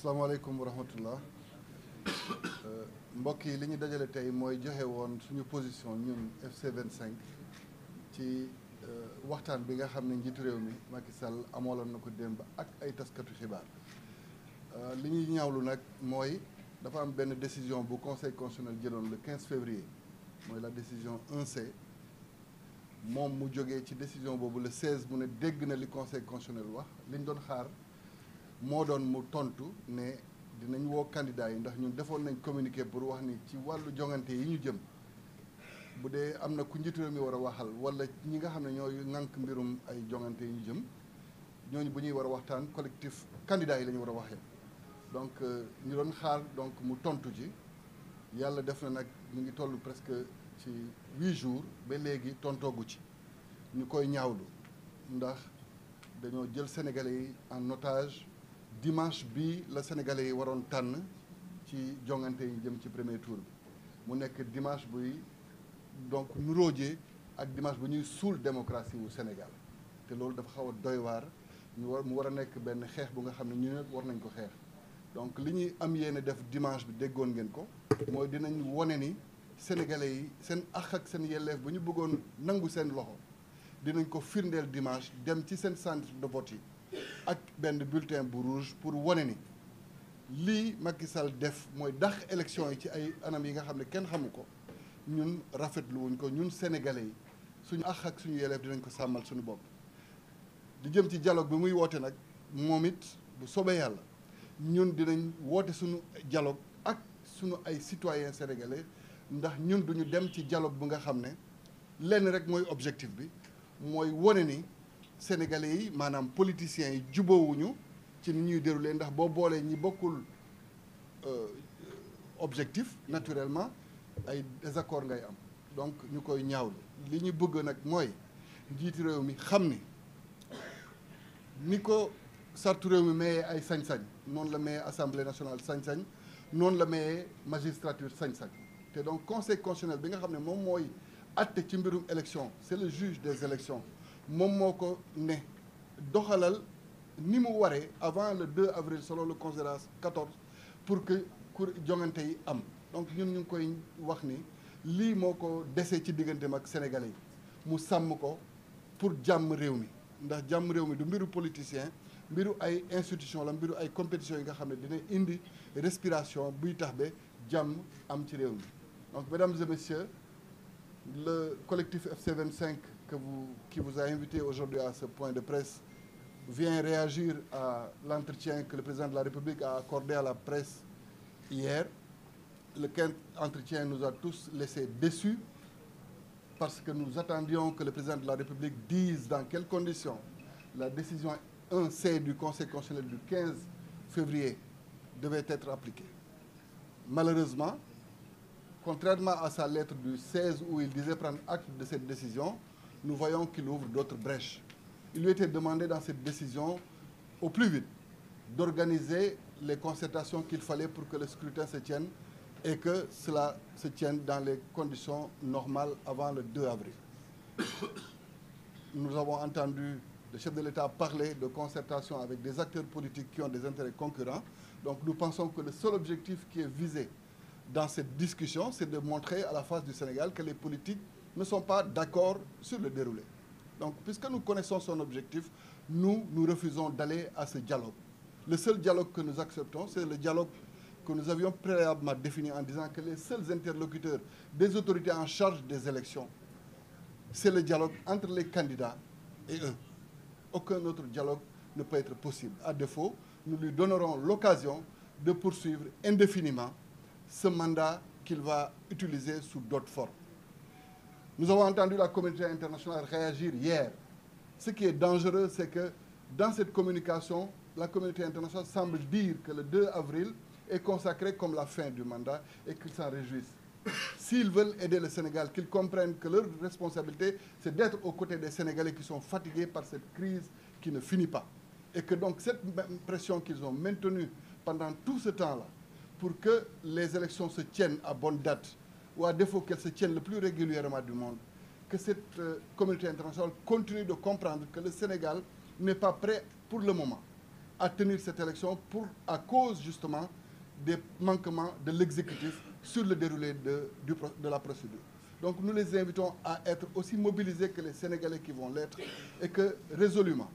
asalaamaaleykum wa rahmatullah mbokk yi li ñu dajale tey mooy joxe woon suñu position ñun FC 25 ci waxtaan bi nga xam ne njiitu réew mi Macky Sall amooloon na ko démb ak ay taskatu xibaar li ñuy ñaawlu nag mooy dafa am benn décision bu conseil constitutionnel jëloon le 15 février mooy la décision 1C moom mu jógee ci décision boobu le 16 mu ne dégg na li conseil constitutionnel wax li ñu doon xaar moo doon mu tontu ne dinañ woo candidat yi ndax ñun defoon nañ communiqué pour wax ni ci wàllu jongante yi ñu jëm bu dee am na ku njiitu réew mi war a waxal wala ñi nga xam ne ñooy ŋànk mbirum ay jongante yi ñu jëm ñooñu bu ñuy war a waxtaan collectif candidat yi la ñu war a waxee donc ñu doon xaar donc mu tontu ci yàlla def na nag ñu ngi toll presque ci 8 jours ba léegi tontoogu ci ñu koy ñaawlu ndax dañoo jël sénégalais yi en otage dimanche bi la sénégalais yi waroon tànn ci jongante yi jëm ci premier tour bi mu nekk dimanche buy donc nuróojee ak dimanche bu ñuy suul démocratie wu Sénégal te loolu dafa xaw a doy waar mu war a nekk benn xeex bu nga xam ne ñu ne war nañ ko xeex donc li ñuy am yéene def dimanche bi déggoon ngeen ko mooy dinañ wone ni sénégalais yi seen àq ak seen yelleef bu ñu bëggoon nangu seen loxo dinañ ko firndeel dimanche dem ci seen centre de vote yi ak benn bulletin bu rouge pour wane ni lii Macky Sall def mooy dàq élection yi ci ay anam yi nga xam ne kenn xamu ko ñun rafetlu wuñ ko ñun sénégalais yi suñu àq ak suñu yelleef dinañ ko sàmmal suñu bopp. di jëm ci dialogue bi muy woote nag moom it bu soobee yàlla ñun dinañ woote suñu dialogue ak suñu ay citoyens sénégalais ndax ñun duñu dem ci dialogue bu nga xam ne lenn rek mooy objectif bi mooy wone ni sénégalais yi maanaam politiciens yi jubóowuñu ci ni ñuy déroulé ndax boo boolee ñi bokkul objectif naturellement ay désaccord ngay am donc ñu koy ñaawlu li ñu bëgg nag mooy njiitu réew mi xam ni ko sartu réew mi mayee ay sañ-sañ noonu la mayee assemblée nationale sañ-sañ noonu la mayee magistrature sañ-sañ te donc conseil constitutionnel bi nga xam ne moom mooy atte ci mbirum élection c'est le juge des élections moom moo ko ne doxalal ni mu waree avant le 2 avril selon le considérant 14 pour que jongante yi am donc ñun ñu ngi koy wax ni lii moo ko desee ci digganteem ak sénégalais yi mu sàmm ko pour jàmm réew mi ndax jàmm réew mi du mbiru politicien mbiru ay institution la mbiru ay compétition yi nga xam ne dina indi respiration buy tax ba jàmm am ci réew mi donc mesdames et messieurs le collectif FC 25 qui vous a invité aujourd'hui à ce point de presse vient réagir à l'entretien que le président de la République a accordé à la presse hier. Lequel entretien nous a tous laissés déçus parce que nous attendions que le président de la République dise dans quelles conditions la décision 1C du Conseil constitutionnel du 15 février devait être appliquée. Malheureusement, contrairement à sa lettre du 16 où il disait prendre acte de cette décision, nous voyons qu'il ouvre d'autres brèches. Il lui était demandé dans cette décision, au plus vite, d'organiser les concertations qu'il fallait pour que le scrutin se tienne et que cela se tienne dans les conditions normales avant le 2 avril. Nous avons entendu le chef de l'État parler de concertation avec des acteurs politiques qui ont des intérêts concurrents. Donc nous pensons que le seul objectif qui est visé dans cette discussion, c'est de montrer à la face du Sénégal que les politiques ne sont pas d'accord sur le déroulé. Donc, puisque nous connaissons son objectif, nous refusons d'aller à ce dialogue. Le seul dialogue que nous acceptons, c'est le dialogue que nous avions préalablement défini en disant que les seuls interlocuteurs des autorités en charge des élections, c'est le dialogue entre les candidats et eux. Aucun autre dialogue ne peut être possible. À défaut, nous lui donnerons l'occasion de poursuivre indéfiniment ce mandat qu'il va utiliser sous d'autres formes. Nous avons entendu la communauté internationale réagir hier. Ce qui est dangereux, c'est que dans cette communication, la communauté internationale semble dire que le 2 avril est consacré comme la fin du mandat et qu'ils s'en réjouissent. S'ils veulent aider le Sénégal, qu'ils comprennent que leur responsabilité, c'est d'être aux côtés des Sénégalais qui sont fatigués par cette crise qui ne finit pas. Et que donc cette pression qu'ils ont maintenue pendant tout ce temps-là, pour que les élections se tiennent à bonne date, ou à défaut qu'elles se tiennent le plus régulièrement du monde, que cette communauté internationale continue de comprendre que le Sénégal n'est pas prêt pour le moment à tenir cette élection à cause justement des manquements de l'exécutif sur le déroulé de la procédure. Donc nous les invitons à être aussi mobilisés que les Sénégalais qui vont l'être et que résolument,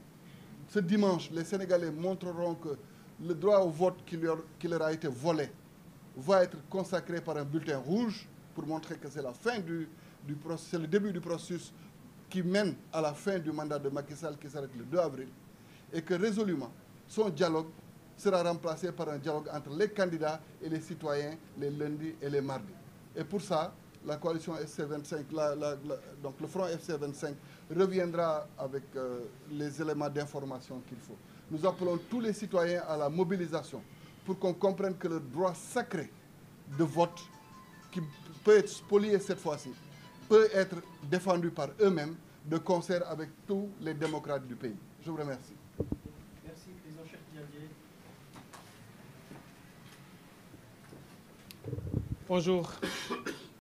ce dimanche, les Sénégalais montreront que le droit au vote qui leur a été volé va être consacré par un bulletin rouge pour montrer que c'est la fin c'est le début du processus qui mène à la fin du mandat de Macky Sall qui s'arrête le 2 avril et que résolument, son dialogue sera remplacé par un dialogue entre les candidats et les citoyens les lundis et les mardis. Et pour ça, la coalition FC25, donc le front FC25 reviendra avec les éléments d'information qu'il faut. Nous appelons tous les citoyens à la mobilisation pour qu'on comprenne que le droit sacré de vote, qui peut être spolié cette fois-ci, peut être défendu par eux-mêmes de concert avec tous les démocrates du pays. Je vous remercie. Merci, président Cheikh Diadier. Bonjour.